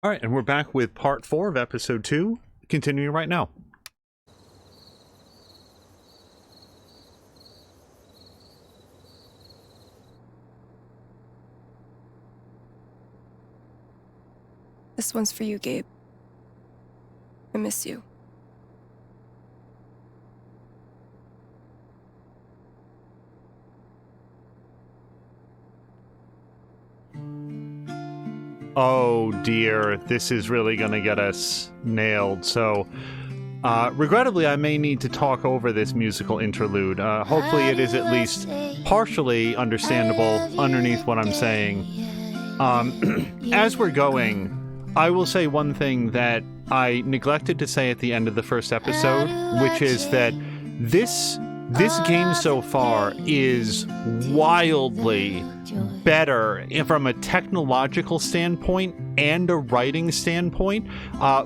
All right, and we're back with part 4 of episode 2, continuing right now. This one's for you, Gabe. I miss you. Oh dear, this is really going to get us nailed. So, regrettably, I may need to talk over this musical interlude. Hopefully it is at least partially understandable underneath what I'm saying. As we're going, I will say one thing that I neglected to say at the end of the first episode, which is that this game so far is wildly better from a technological standpoint and a writing standpoint,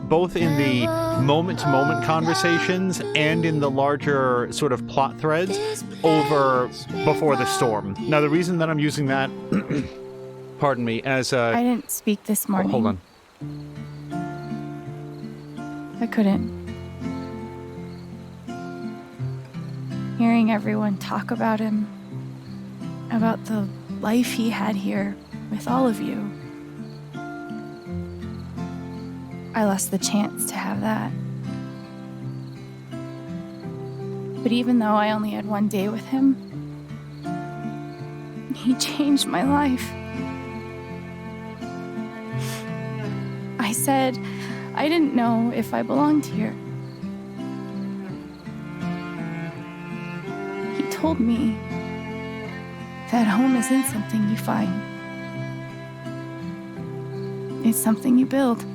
both in the moment-to-moment conversations and in the larger sort of plot threads over Before the Storm. Now, the reason that I'm using that, pardon me, as a... I didn't speak this morning. Hold on. I couldn't. Hearing everyone talk about him, about the life he had here with all of you, I lost the chance to have that. But even though I only had one day with him, he changed my life. I said I didn't know if I belonged here. He told me that home isn't something you find. It's something you build.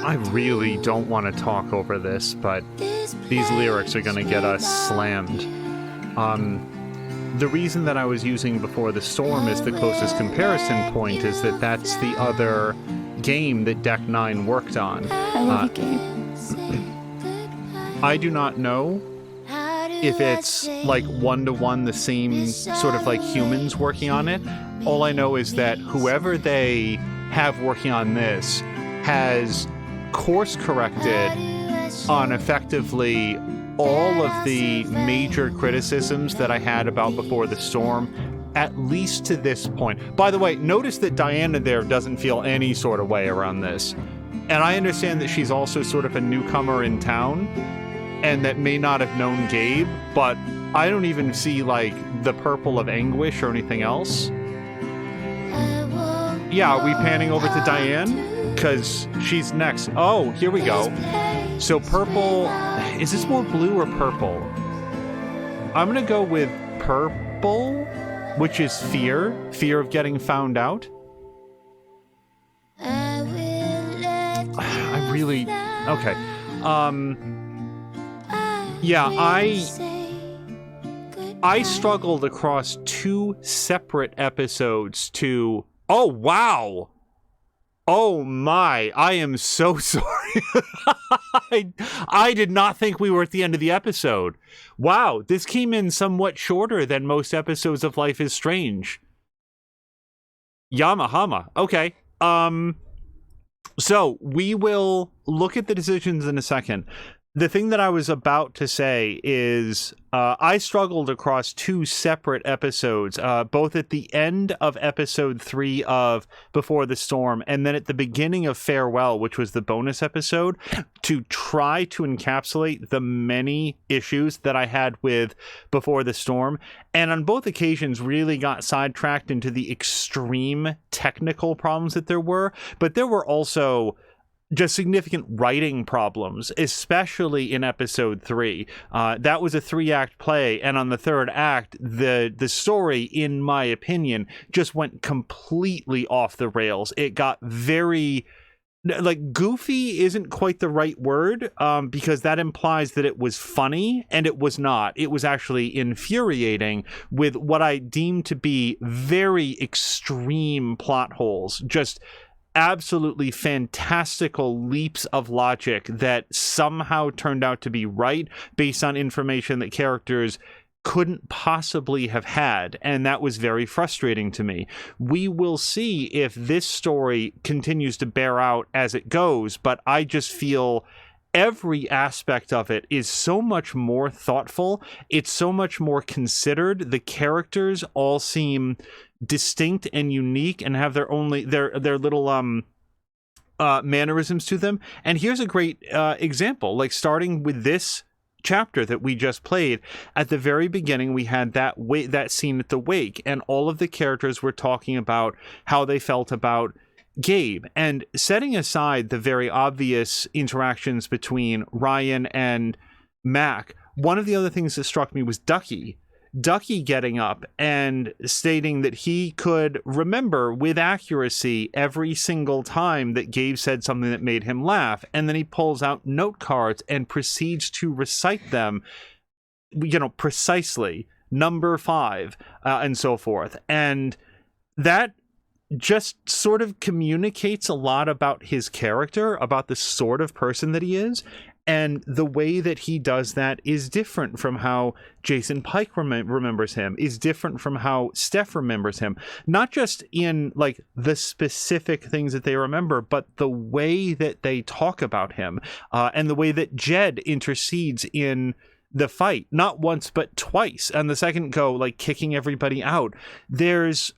I really don't want to talk over this, but these lyrics are going to get us slammed. The reason that I was using Before the Storm as the closest comparison point is that that's the other game that Deck 9 worked on. I love you, Gabe. I do not know if it's like one-to-one the same sort of like humans working on it. All I know is that whoever they have working on this has course corrected on effectively all of the major criticisms that I had about Before the Storm, at least to this point. By the way, notice that Diana there doesn't feel any sort of way around this. And I understand that she's also sort of a newcomer in town and that may not have known Gabe, but I don't even see like the purple of anguish or anything else. Yeah, are we panning over to Diane? Because she's next. Oh, here we go. So purple, is this more blue or purple? I'm going to go with purple, which is fear of getting found out. I really, okay. Yeah, I struggled across 2 separate episodes to, oh, wow. Oh my, I am so sorry. I did not think we were at the end of the episode. Wow, this came in somewhat shorter than most episodes of Life is Strange. Yamahama. Okay. So we will look at the decisions in a second. The thing that I was about to say is I struggled across 2 separate episodes, both at the end of episode 3 of Before the Storm and then at the beginning of Farewell, which was the bonus episode, to try to encapsulate the many issues that I had with Before the Storm. And on both occasions really got sidetracked into the extreme technical problems that there were, but there were also just significant writing problems, especially in episode 3. That was a 3-act play, and on the 3rd act, the story, in my opinion, just went completely off the rails. It got very, like, goofy isn't quite the right word, because that implies that it was funny, and it was not. It was actually infuriating with what I deemed to be very extreme plot holes. Just absolutely fantastical leaps of logic that somehow turned out to be right based on information that characters couldn't possibly have had, and that was very frustrating to me. We will see if this story continues to bear out as it goes, but I just feel every aspect of it is so much more thoughtful. It's so much more considered. The characters all seem distinct and unique and have their little mannerisms to them. And here's a great example, like starting with this chapter that we just played. At the very beginning, we had that scene at the wake, and all of the characters were talking about how they felt about Gabe, and setting aside the very obvious interactions between Ryan and Mac, one of the other things that struck me was Ducky getting up and stating that he could remember with accuracy every single time that Gabe said something that made him laugh. And then he pulls out note cards and proceeds to recite them, precisely, number 5, and so forth. And that just sort of communicates a lot about his character, about the sort of person that he is. And the way that he does that is different from how Jason Pike remembers him, is different from how Steph remembers him. Not just in like the specific things that they remember, but the way that they talk about him, and the way that Jed intercedes in the fight, not once, but twice. And the second go, like kicking everybody out. There's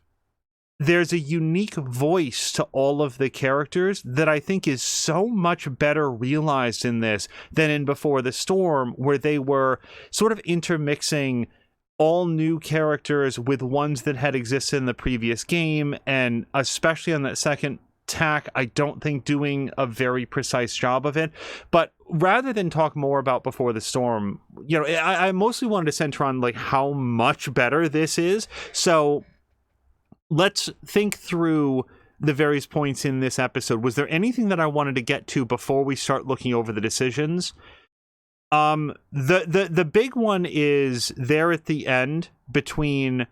a unique voice to all of the characters that I think is so much better realized in this than in Before the Storm, where they were sort of intermixing all new characters with ones that had existed in the previous game, and especially on that second tack, I don't think doing a very precise job of it. But rather than talk more about Before the Storm, I mostly wanted to center on like how much better this is. So let's think through the various points in this episode. Was there anything that I wanted to get to before we start looking over the decisions? The big one is there at the end between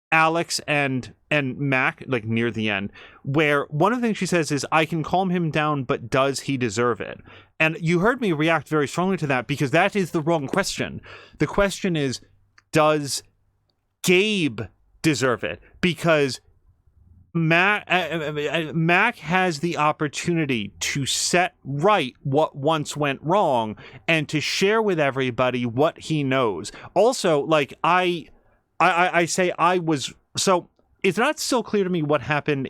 Alex and Mac, like near the end, where one of the things she says is, I can calm him down, but does he deserve it? And you heard me react very strongly to that, because that is the wrong question. The question is, does Gabe deserve it? Because Mac has the opportunity to set right what once went wrong and to share with everybody what he knows. Also, like I say, so it's not still clear to me what happened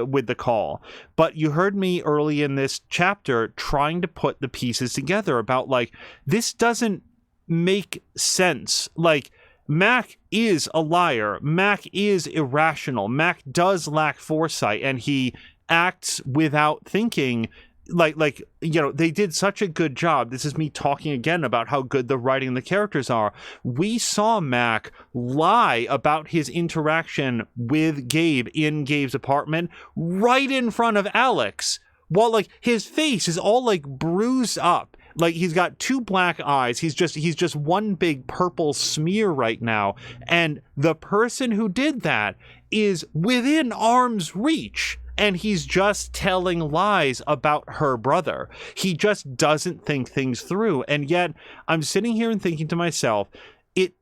with the call, but you heard me early in this chapter trying to put the pieces together about like, this doesn't make sense. Like, Mac is a liar. Mac is irrational. Mac does lack foresight, and he acts without thinking. Like they did such a good job. This is me talking again about how good the writing and the characters are. We saw Mac lie about his interaction with Gabe in Gabe's apartment right in front of Alex, while like his face is all like bruised up. Like he's got 2 black eyes. He's just one big purple smear right now. And the person who did that is within arm's reach. And he's just telling lies about her brother. He just doesn't think things through. And yet I'm sitting here and thinking to myself, it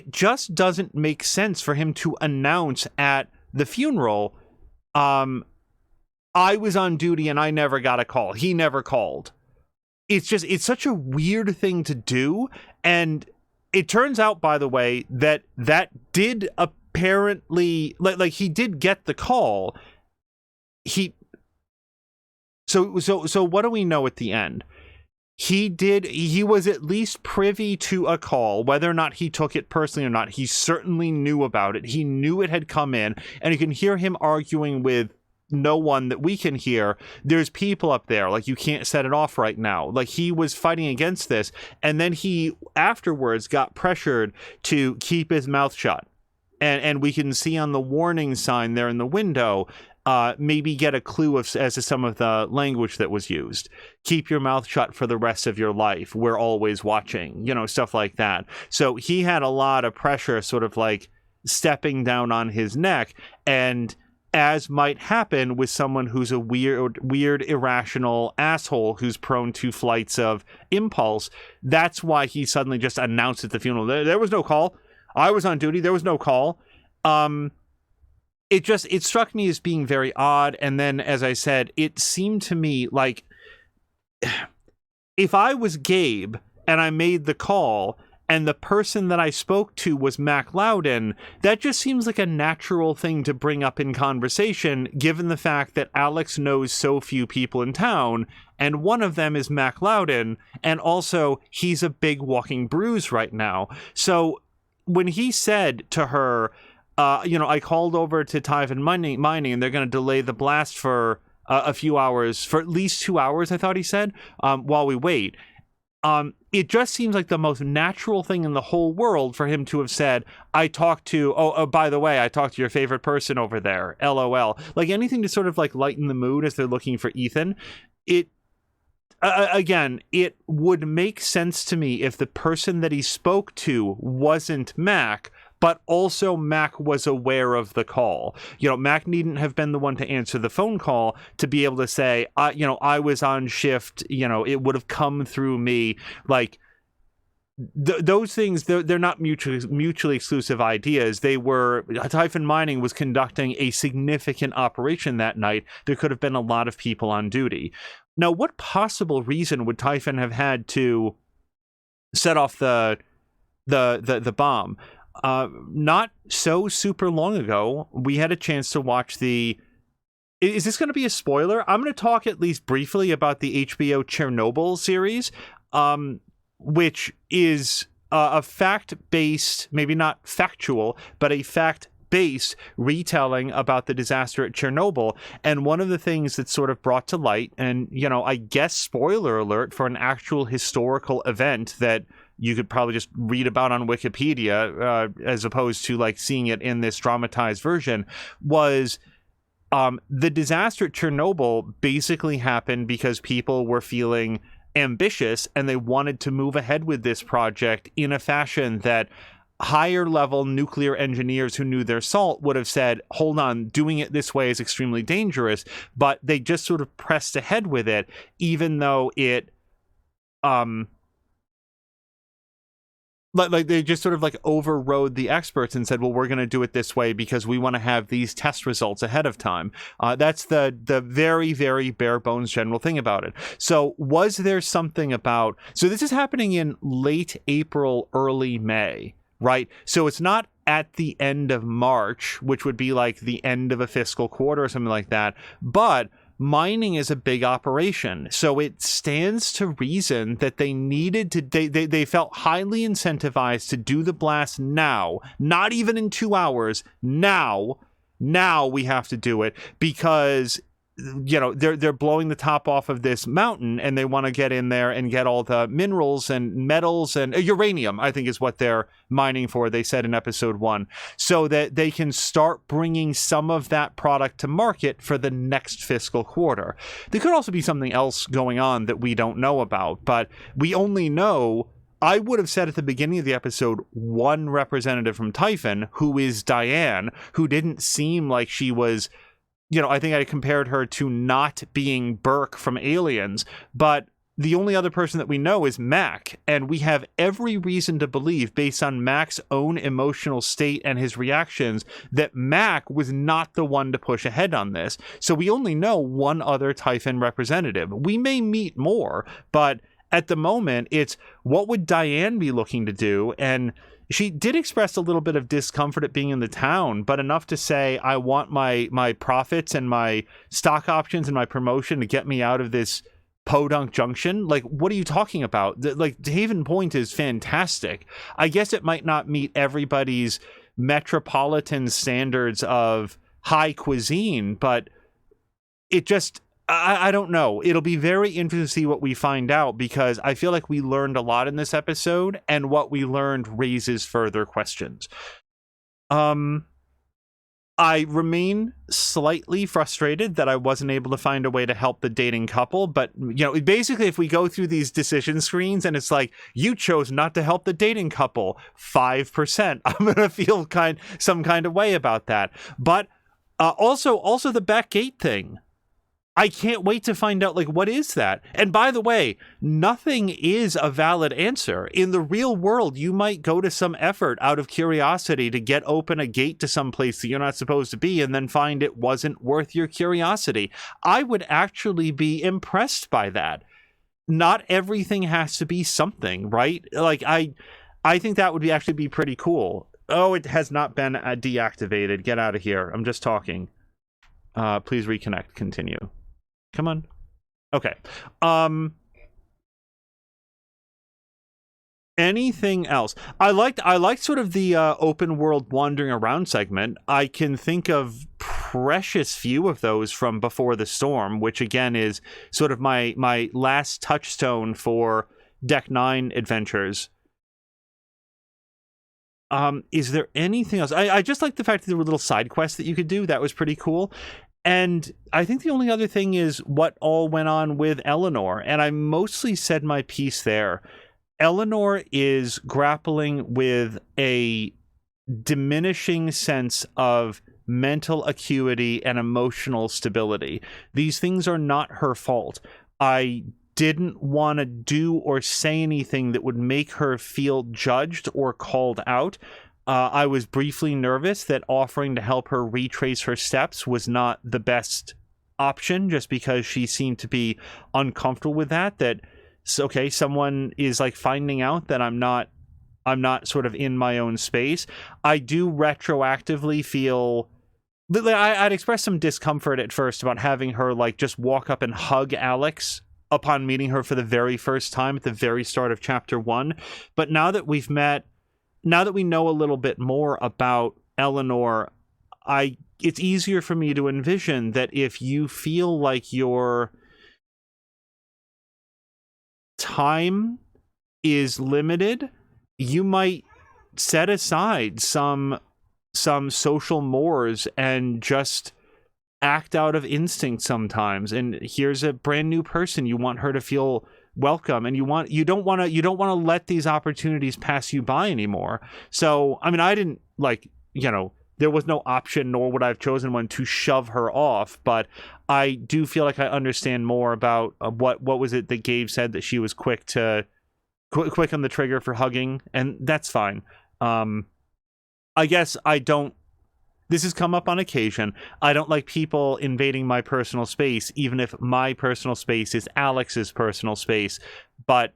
just doesn't make sense for him to announce at the funeral, I was on duty and I never got a call. He never called. It's such a weird thing to do. And it turns out, by the way, that did apparently, like he did get the call. So what do we know at the end? He was at least privy to a call. Whether or not he took it personally or not, he certainly knew about it. He knew it had come in, and you can hear him arguing with no one that we can hear. There's people up there, like, you can't set it off right now. Like, he was fighting against this, and then he afterwards got pressured to keep his mouth shut. And we can see on the warning sign there in the window, maybe get a clue as to some of the language that was used. Keep your mouth shut for the rest of your life. We're always watching, stuff like that. So he had a lot of pressure sort of like stepping down on his neck, and as might happen with someone who's a weird, irrational asshole who's prone to flights of impulse. That's why he suddenly just announced at the funeral, there was no call. I was on duty. There was no call. It struck me as being very odd. And then, as I said, it seemed to me like if I was Gabe and I made the call and the person that I spoke to was Mac Loudon, that just seems like a natural thing to bring up in conversation, given the fact that Alex knows so few people in town, and one of them is Mac Loudon, and also he's a big walking bruise right now. So when he said to her, I called over to Typhon Mining and they're going to delay the blast for a few hours, for at least 2 hours, I thought he said, while we wait. It just seems like the most natural thing in the whole world for him to have said, I talked to, by the way, I talked to your favorite person over there, LOL. Like anything to sort of like lighten the mood as they're looking for Ethan. Again, it would make sense to me if the person that he spoke to wasn't Mac, but also Mac was aware of the call. Mac needn't have been the one to answer the phone call to be able to say, I was on shift, it would have come through me. Like, those things, they're not mutually exclusive ideas. Typhon Mining was conducting a significant operation that night. There could have been a lot of people on duty. Now, what possible reason would Typhon have had to set off the bomb? Not so super long ago, we had a chance to watch is this going to be a spoiler? I'm going to talk at least briefly about the HBO Chernobyl series, which is a fact-based, maybe not factual, but a fact-based retelling about the disaster at Chernobyl. And one of the things that's sort of brought to light, and, I guess spoiler alert for an actual historical event that you could probably just read about on Wikipedia, as opposed to like seeing it in this dramatized version, was the disaster at Chernobyl basically happened because people were feeling ambitious and they wanted to move ahead with this project in a fashion that higher level nuclear engineers who knew their salt would have said, hold on, doing it this way is extremely dangerous. But they just sort of pressed ahead with it, even though it like they just sort of like overrode the experts and said, well, we're going to do it this way because we want to have these test results ahead of time. That's the very, very bare bones general thing about it. So was there something about, so this is happening in late April, early May, right? So it's not at the end of March, which would be like the end of a fiscal quarter or something like that. But mining is a big operation, so it stands to reason that they needed to, they felt highly incentivized to do the blast now, not even in 2 hours. Now we have to do it because they're blowing the top off of this mountain and they want to get in there and get all the minerals and metals and uranium, I think is what they're mining for, they said in episode 1, so that they can start bringing some of that product to market for the next fiscal quarter. There could also be something else going on that we don't know about, but we only know, I would have said at the beginning of the episode, one representative from Typhon, who is Diane, who didn't seem like she was, I think I compared her to not being Burke from Aliens, but the only other person that we know is Mac, and we have every reason to believe, based on Mac's own emotional state and his reactions, that Mac was not the one to push ahead on this. So we only know one other Typhon representative. We may meet more, but at the moment, it's what would Diane be looking to do? And she did express a little bit of discomfort at being in the town, but enough to say, I want my profits and my stock options and my promotion to get me out of this podunk junction. Like, what are you talking about? Like, Haven Point is fantastic. I guess it might not meet everybody's metropolitan standards of high cuisine, but it just, I don't know. It'll be very interesting to see what we find out, because I feel like we learned a lot in this episode, and what we learned raises further questions. I remain slightly frustrated that I wasn't able to find a way to help the dating couple, but basically if we go through these decision screens and it's like, you chose not to help the dating couple, 5%, I'm gonna feel some kind of way about that. But Also the back gate thing. I can't wait to find out, like, what is that? And by the way, nothing is a valid answer. In the real world, you might go to some effort out of curiosity to get open a gate to some place that you're not supposed to be and then find it wasn't worth your curiosity. I would actually be impressed by that. Not everything has to be something, right? Like, I think that would actually be pretty cool. Oh, it has not been deactivated. Get out of here. I'm just talking. Please reconnect. Continue. Come on. Okay. Anything else? I liked sort of the open world wandering around segment. I can think of precious few of those from Before the Storm, which again is sort of my last touchstone for Deck 9 adventures. Is there anything else? I just like the fact that there were little side quests that you could do. That was pretty cool. And I think the only other thing is what all went on with Eleanor. And I mostly said my piece there. Eleanor is grappling with a diminishing sense of mental acuity and emotional stability. These things are not her fault. I didn't want to do or say anything that would make her feel judged or called out. I was briefly nervous that offering to help her retrace her steps was not the best option, just because she seemed to be uncomfortable with that. That, okay, someone is like finding out that I'm not sort of in my own space. I do retroactively feel I'd expressed some discomfort at first about having her like just walk up and hug Alex upon meeting her for the very first time at the very start of chapter 1. But now that we know a little bit more about Eleanor, it's easier for me to envision that if you feel like your time is limited, you might set aside some social mores and just act out of instinct sometimes. And here's a brand new person. You want her to feel welcome, and you don't want to let these opportunities pass you by anymore. So, I mean, I didn't there was no option, nor would I have chosen one, to shove her off, but I do feel like I understand more about what was it that Gabe said, that she was quick on the trigger for hugging, and that's fine. I guess this has come up on occasion. I don't like people invading my personal space, even if my personal space is Alex's personal space. But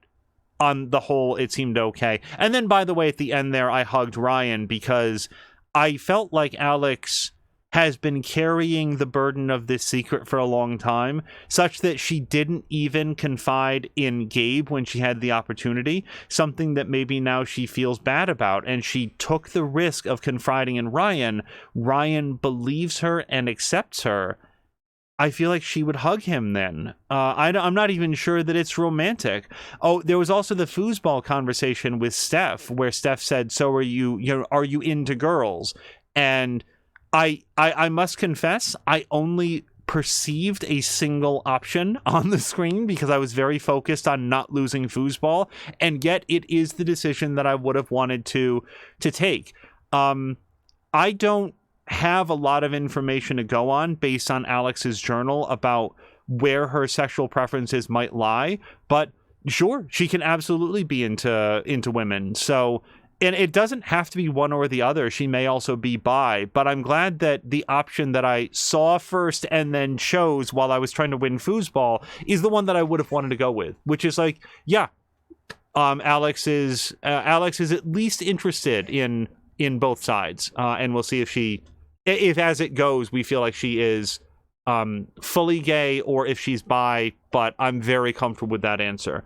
on the whole, it seemed okay. And then, by the way, at the end there, I hugged Ryan because I felt like Alex has been carrying the burden of this secret for a long time, such that she didn't even confide in Gabe when she had the opportunity, something that maybe now she feels bad about, and she took the risk of confiding in Ryan. Ryan believes her and accepts her. I feel like she would hug him then. I'm not even sure that it's romantic. Oh, there was also the foosball conversation with Steph, where Steph said, "So are you into girls?" And I must confess, I only perceived a single option on the screen because I was very focused on not losing foosball, and yet it is the decision that I would have wanted to take. I don't have a lot of information to go on based on Alex's journal about where her sexual preferences might lie, but sure, she can absolutely be into women. So, and it doesn't have to be one or the other. She may also be bi, but I'm glad that the option that I saw first and then chose while I was trying to win foosball is the one that I would have wanted to go with, which is like, yeah, Alex is at least interested in both sides, and we'll see if as it goes, we feel like she is fully gay or if she's bi, but I'm very comfortable with that answer.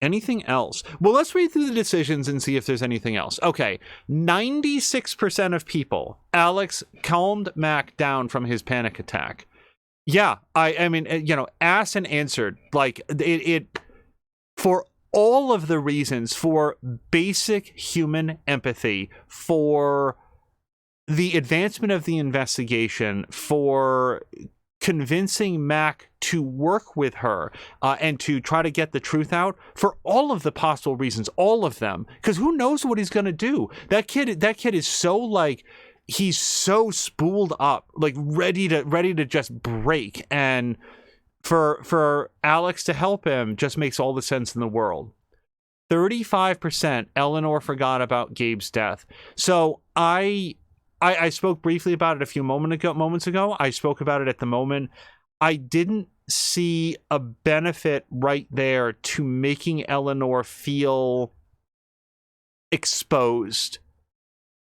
Anything else? Well, let's read through the decisions and see if there's anything else. Okay, 96% of people, Alex calmed Mac down from his panic attack. Yeah, I mean, asked and answered. Like, it for all of the reasons, for basic human empathy, for the advancement of the investigation, for convincing Mac to work with her and to try to get the truth out, for all of the possible reasons, all of them, because who knows what he's going to do. That kid is so, like, he's so spooled up, like ready to just break, and for Alex to help him just makes all the sense in the world. 35% Eleanor forgot about Gabe's death. So I spoke briefly about it a few moments ago. I spoke about it at the moment. I didn't see a benefit right there to making Eleanor feel exposed,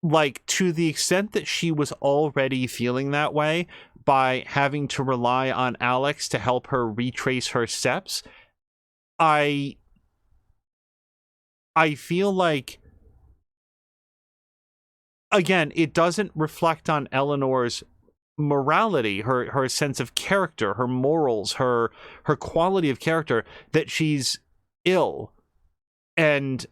like to the extent that she was already feeling that way by having to rely on Alex to help her retrace her steps. I feel like, again, it doesn't reflect on Eleanor's morality, her sense of character, her morals, her quality of character, that she's ill. And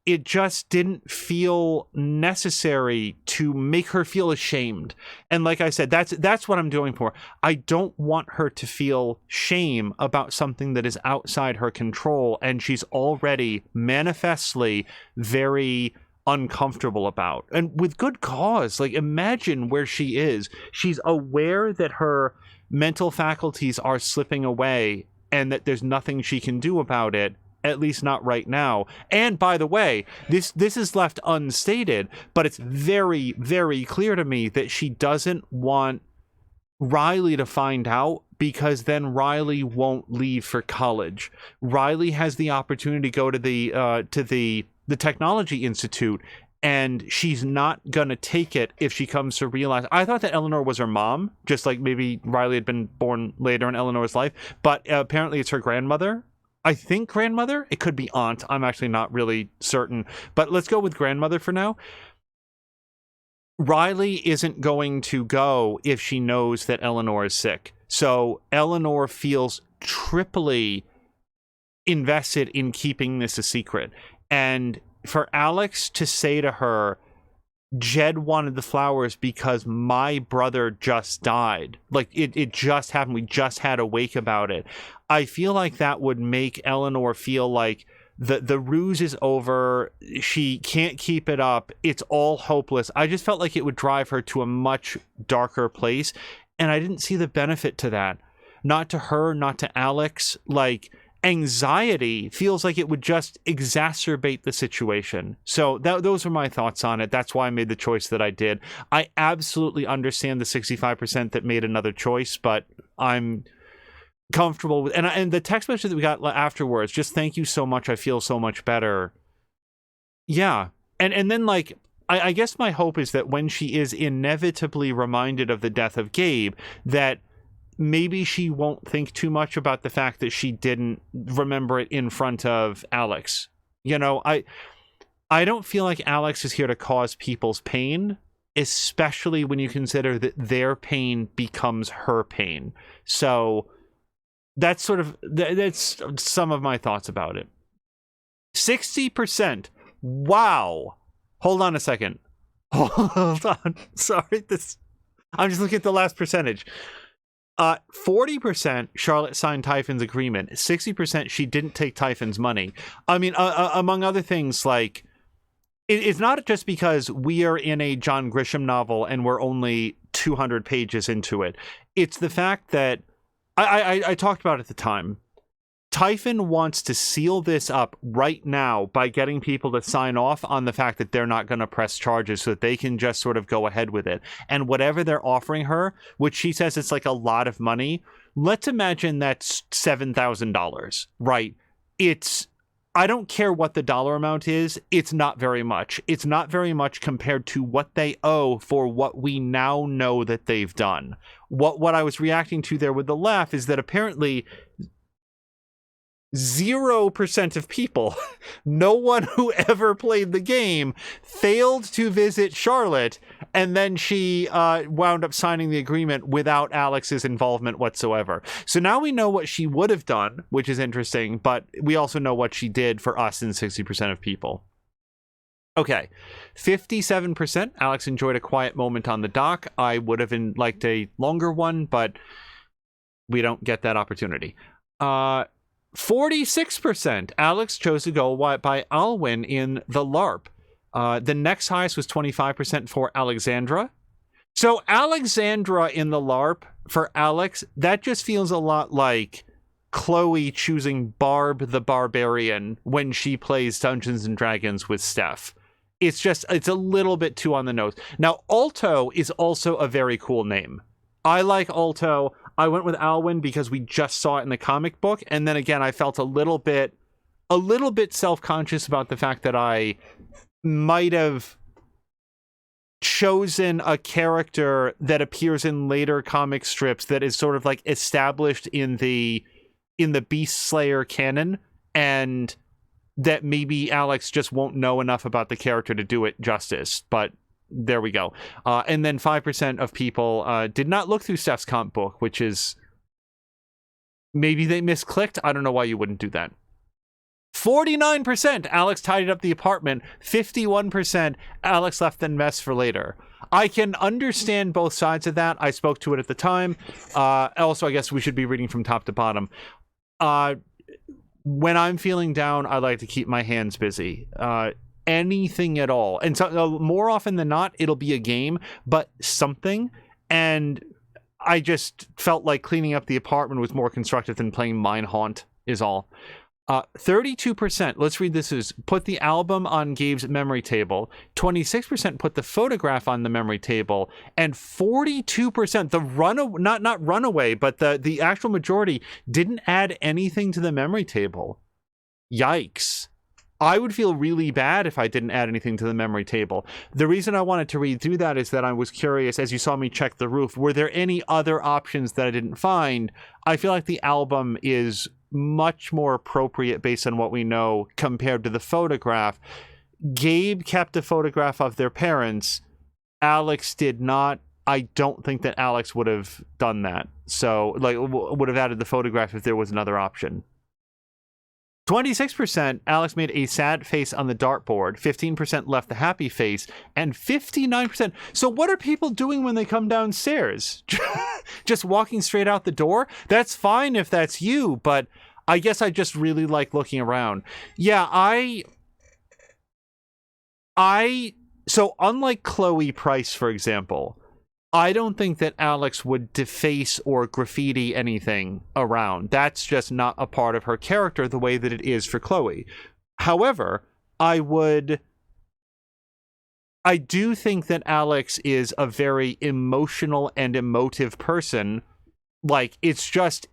it just didn't feel necessary to make her feel ashamed. And like I said, that's what I'm doing for. I don't want her to feel shame about something that is outside her control and she's already manifestly very uncomfortable about, and with good cause. Like, imagine where she is. She's aware that her mental faculties are slipping away and that there's nothing she can do about it, at least not right now. And by the way, this is left unstated, but it's very, very clear to me that she doesn't want Riley to find out, because then Riley won't leave for college. Riley has the opportunity to go to the Technology Institute, and she's not gonna take it if she comes to realize. I thought that Eleanor was her mom, just like maybe Riley had been born later in Eleanor's life, but apparently it's her grandmother. I think grandmother. It could be aunt. I'm actually not really certain, but let's go with grandmother for now. Riley isn't going to go if she knows that Eleanor is sick. So Eleanor feels triply invested in keeping this a secret. And for Alex to say to her, Jed wanted the flowers because my brother just died. Like, it just happened. We just had a wake about it. I feel like that would make Eleanor feel like the ruse is over. She can't keep it up. It's all hopeless. I just felt like it would drive her to a much darker place. And I didn't see the benefit to that. Not to her, not to Alex. Like, anxiety feels like it would just exacerbate the situation. So those are my thoughts on it. That's why I made the choice that I did. I absolutely understand the 65% that made another choice, but I'm comfortable with, and the text message that we got afterwards, just thank you so much, I feel so much better. Yeah. And then, like, I guess my hope is that when she is inevitably reminded of the death of Gabe, that maybe she won't think too much about the fact that she didn't remember it in front of Alex. You know, I don't feel like Alex is here to cause people's pain, especially when you consider that their pain becomes her pain. So that's some of my thoughts about it. 60%. Wow. Hold on a second. Hold on. Sorry. I'm just looking at the last percentage. 40% Charlotte signed Typhon's agreement. 60% she didn't take Typhon's money. I mean, among other things, like, it's not just because we are in a John Grisham novel and we're only 200 pages into it. It's the fact that I talked about it at the time. Typhon wants to seal this up right now by getting people to sign off on the fact that they're not going to press charges so that they can just sort of go ahead with it. And whatever they're offering her, which she says it's like a lot of money, let's imagine that's $7,000, right? I don't care what the dollar amount is. It's not very much. It's not very much compared to what they owe for what we now know that they've done. What I was reacting to there with the laugh is that apparently 0% of people, no one who ever played the game, failed to visit Charlotte, and then she wound up signing the agreement without Alex's involvement whatsoever. So now we know what she would have done, which is interesting, but we also know what she did for us and 60% of people. Okay, 57%. Alex enjoyed a quiet moment on the dock. I would have liked a longer one, but we don't get that opportunity. 46%. Alex chose to go by Alwyn in the LARP. The next highest was 25% for Alexandra. So Alexandra in the LARP for Alex, that just feels a lot like Chloe choosing Barb the Barbarian when she plays Dungeons and Dragons with Steph. It's a little bit too on the nose. Now, Alto is also a very cool name. I like Alto. I went with Alwyn because we just saw it in the comic book. And then again, I felt a little bit self-conscious about the fact that I might have chosen a character that appears in later comic strips that is sort of like established in the Beast Slayer canon, and that maybe Alex just won't know enough about the character to do it justice. But there we go. And then 5% of people did not look through Steph's comp book, which is maybe they misclicked. I don't know why you wouldn't do that. 49% Alex tidied up the apartment. 51% Alex left the mess for later. I can understand both sides of that. I spoke to it at the time. Also, I guess we should be reading from top to bottom. When I'm feeling down, I like to keep my hands busy. Anything at all. And so more often than not, it'll be a game, but something. And I just felt like cleaning up the apartment was more constructive than playing Mine Haunt is all. 32%, let's read this, is put the album on Gabe's memory table. 26% put the photograph on the memory table. And 42%, the not runaway, but the actual majority didn't add anything to the memory table. Yikes. I would feel really bad if I didn't add anything to the memory table. The reason I wanted to read through that is that I was curious, as you saw me check the roof, were there any other options that I didn't find? I feel like the album is much more appropriate based on what we know compared to the photograph. Gabe kept a photograph of their parents. Alex did not. I don't think that Alex would have done that. So, like, would have added the photograph if there was another option. 26%, Alex made a sad face on the dartboard. 15% left the happy face. And 59%. So what are people doing when they come downstairs? Just walking straight out the door? That's fine if that's you, but I guess I just really like looking around. Yeah, so unlike Chloe Price, for example, I don't think that Alex would deface or graffiti anything around. That's just not a part of her character the way that it is for Chloe. However, I do think that Alex is a very emotional and emotive person. Like, it's just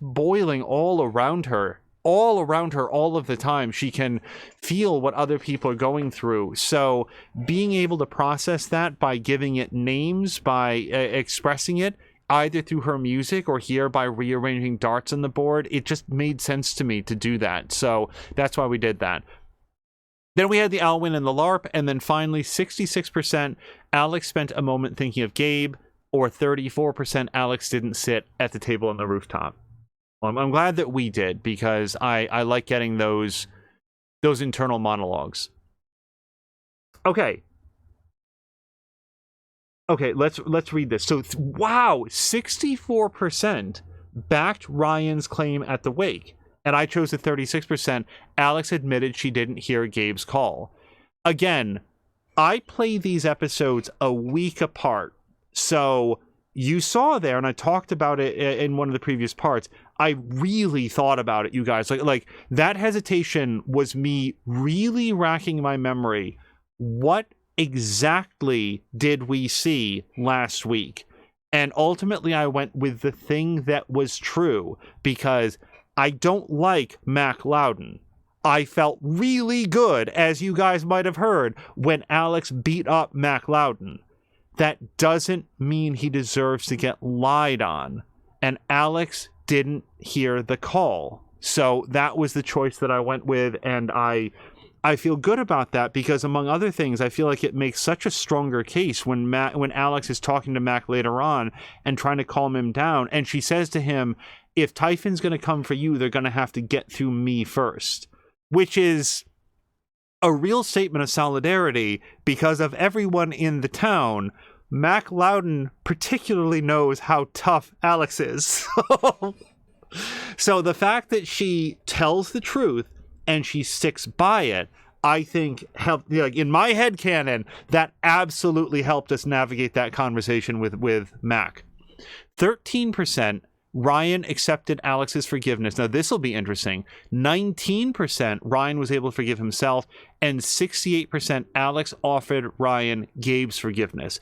boiling all around her all of the time. She can feel what other people are going through. So being able to process that by giving it names, by expressing it either through her music or here by rearranging darts on the board, it just made sense to me to do that. So that's why we did that. Then we had the Alwyn and the LARP, and then finally 66% Alex spent a moment thinking of Gabe, or 34% Alex didn't sit at the table on the rooftop. I'm glad that we did, because I like getting those internal monologues. Okay, let's read this. So wow, 64% backed Ryan's claim at the wake, and I chose the 36%. Alex admitted she didn't hear Gabe's call. Again, I play these episodes a week apart, so you saw there, and I talked about it in one of the previous parts, I really thought about it, you guys. Like that hesitation was me really racking my memory. What exactly did we see last week? And ultimately, I went with the thing that was true, because I don't like Mac Loudon. I felt really good, as you guys might have heard, when Alex beat up Mac Loudon. That doesn't mean he deserves to get lied on. And Alex didn't hear the call. So that was the choice that I went with, and I feel good about that, because among other things, I feel like it makes such a stronger case when Alex is talking to Mac later on and trying to calm him down, and she says to him, if Typhon's going to come for you, they're going to have to get through me first, which is a real statement of solidarity, because of everyone in the town, Mac Loudon particularly knows how tough Alex is. So the fact that she tells the truth and she sticks by it, I think helped, like, in my head canon, that absolutely helped us navigate that conversation with Mac. 13%, Ryan accepted Alex's forgiveness. Now, this will be interesting. 19%, Ryan was able to forgive himself, and 68%, Alex offered Ryan Gabe's forgiveness.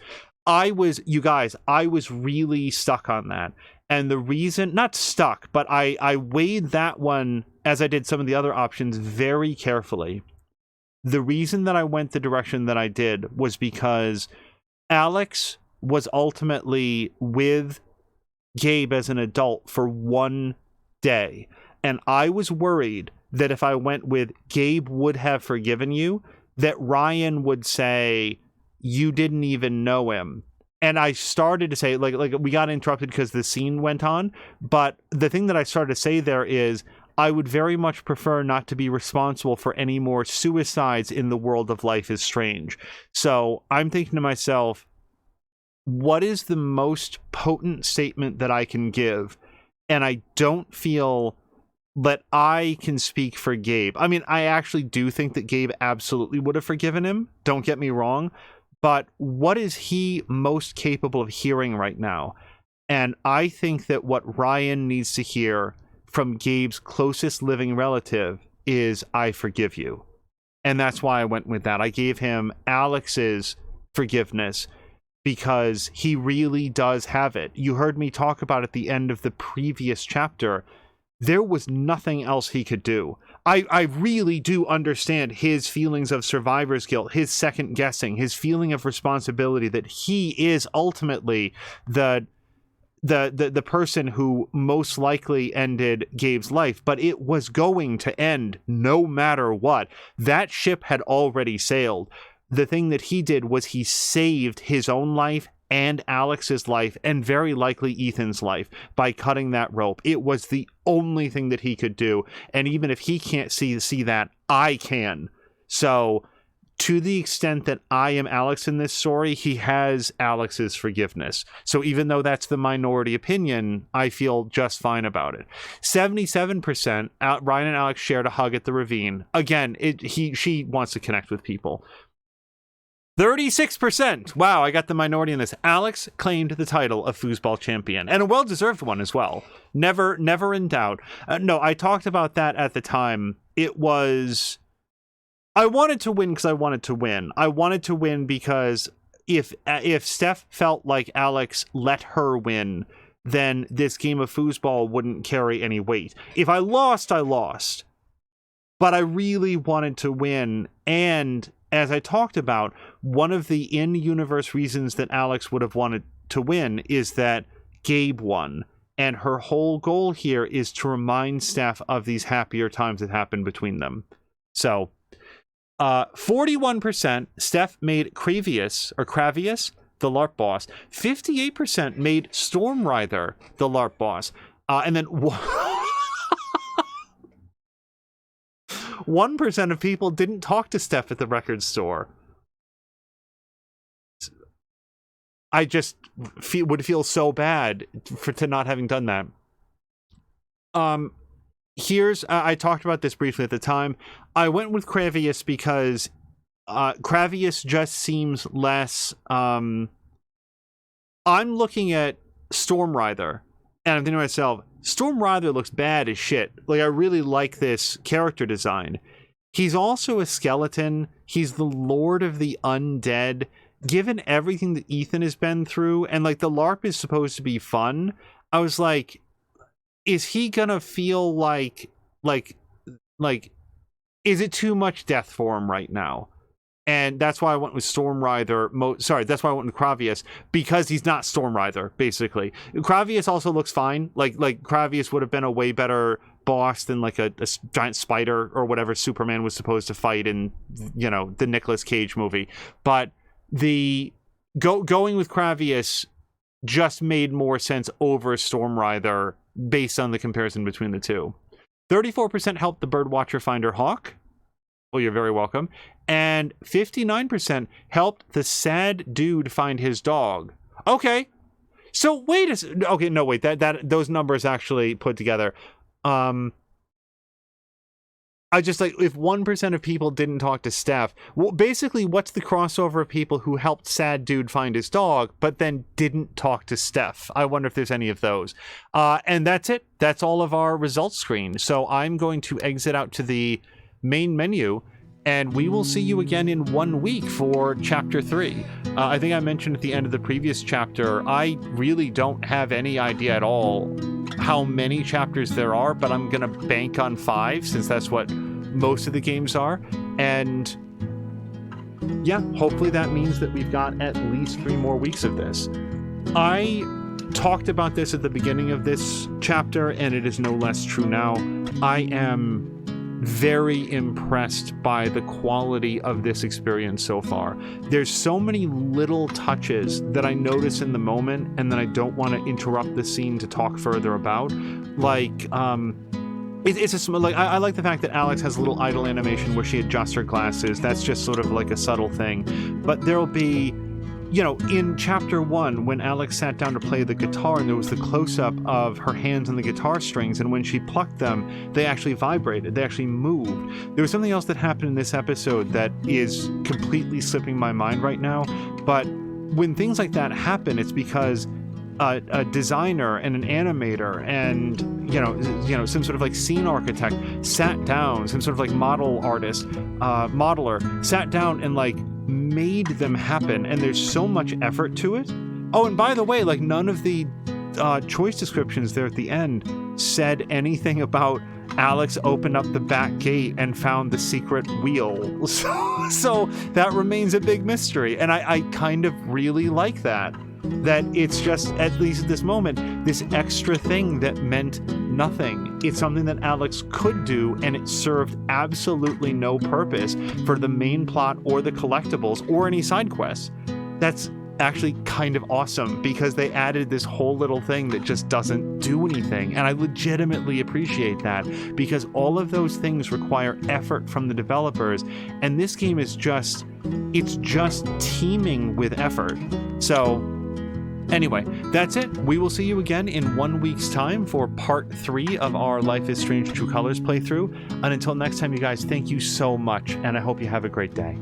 I was really stuck on that. And the reason, not stuck, but I weighed that one, as I did some of the other options, very carefully. The reason that I went the direction that I did was because Alex was ultimately with Gabe as an adult for one day. And I was worried that if I went with Gabe would have forgiven you, that Ryan would say, you didn't even know him. And I started to say, like we got interrupted because the scene went on. But the thing that I started to say there is, I would very much prefer not to be responsible for any more suicides in the world of Life is Strange. So I'm thinking to myself, what is the most potent statement that I can give? And I don't feel that I can speak for Gabe. I mean, I actually do think that Gabe absolutely would have forgiven him. Don't get me wrong. But what is he most capable of hearing right now? And I think that what Ryan needs to hear from Gabe's closest living relative is, I forgive you. And that's why I went with that. I gave him Alex's forgiveness because he really does have it. You heard me talk about at the end of the previous chapter. There was nothing else he could do. I really do understand his feelings of survivor's guilt, his second guessing, his feeling of responsibility, that he is ultimately the person who most likely ended Gabe's life, but it was going to end no matter what. That ship had already sailed. The thing that he did was he saved his own life and Alex's life, and very likely Ethan's life, by cutting that rope. It was the only thing that he could do, and even if he can't see that, I can. So, to the extent that I am Alex in this story, he has Alex's forgiveness. So even though that's the minority opinion, I feel just fine about it. 77%, Ryan and Alex shared a hug at the ravine. Again, she wants to connect with people. 36%. Wow, I got the minority in this. Alex claimed the title of foosball champion, and a well-deserved one as well. Never in doubt. No, I talked about that at the time. It was, I wanted to win because I wanted to win. I wanted to win because if Steph felt like Alex let her win, then this game of foosball wouldn't carry any weight. If I lost, I lost. But I really wanted to win, and as I talked about, one of the in-universe reasons that Alex would have wanted to win is that Gabe won. And her whole goal here is to remind Steph of these happier times that happened between them. So, 41%, Steph made Kravius the LARP boss. 58% made Stormrider the LARP boss. And then 1% of people didn't talk to Steph at the record store. I just would feel so bad to not having done that. I talked about this briefly at the time. I went with Kravius because Kravius just seems less. I'm looking at Stormrider, and I'm thinking to myself, Stormrider looks bad as shit. Like, I really like this character design. He's also a skeleton. He's the Lord of the Undead. Given everything that Ethan has been through, and like the LARP is supposed to be fun, I was like, is he gonna feel like, is it too much death for him right now? And that's why I went with Stormrider. That's why I went with Kravius, because he's not Stormrider, basically. Kravius also looks fine. Like Kravius would have been a way better boss than like a giant spider or whatever Superman was supposed to fight in, the Nicolas Cage movie. But going with Kravius just made more sense over Stormrider based on the comparison between the two. 34% helped the Birdwatcher find her hawk. Well, you're very welcome. And 59% helped the sad dude find his dog. Okay. So wait a second. Okay, no, wait. That those numbers actually put together. I I just like, if 1% of people didn't talk to Steph, well, basically, what's the crossover of people who helped Sad Dude find his dog, but then didn't talk to Steph? I wonder if there's any of those. And that's it. That's all of our results screen. So I'm going to exit out to the main menu, and we will see you again in 1 week for Chapter 3. I think I mentioned at the end of the previous chapter, I really don't have any idea at all how many chapters there are, but I'm going to bank on 5 since that's what most of the games are. And yeah, hopefully that means that we've got at least 3 more weeks of this. I talked about this at the beginning of this chapter, and it is no less true now. I am very impressed by the quality of this experience so far. There's so many little touches that I notice in the moment and that I don't want to interrupt the scene to talk further about. Like, I like the fact that Alex has a little idle animation where she adjusts her glasses. That's just sort of like a subtle thing. But there'll be, in chapter 1, when Alex sat down to play the guitar and there was the close-up of her hands on the guitar strings, and when she plucked them, they actually vibrated, they actually moved. There was something else that happened in this episode that is completely slipping my mind right now, but when things like that happen, it's because a designer and an animator and some sort of like scene architect sat down, some sort of like model artist, modeler sat down and like made them happen, and there's so much effort to it. Oh, and by the way, like, none of the choice descriptions there at the end said anything about Alex opened up the back gate and found the secret wheel. So that remains a big mystery, and I kind of really like that it's just, at least at this moment, this extra thing that meant nothing. It's something that Alex could do, and it served absolutely no purpose for the main plot or the collectibles or any side quests. That's actually kind of awesome, because they added this whole little thing that just doesn't do anything, and I legitimately appreciate that, because all of those things require effort from the developers, and this game is just teeming with effort. So anyway, that's it. We will see you again in 1 week's time for part 3 of our Life is Strange True Colors playthrough. And until next time, you guys, thank you so much, and I hope you have a great day.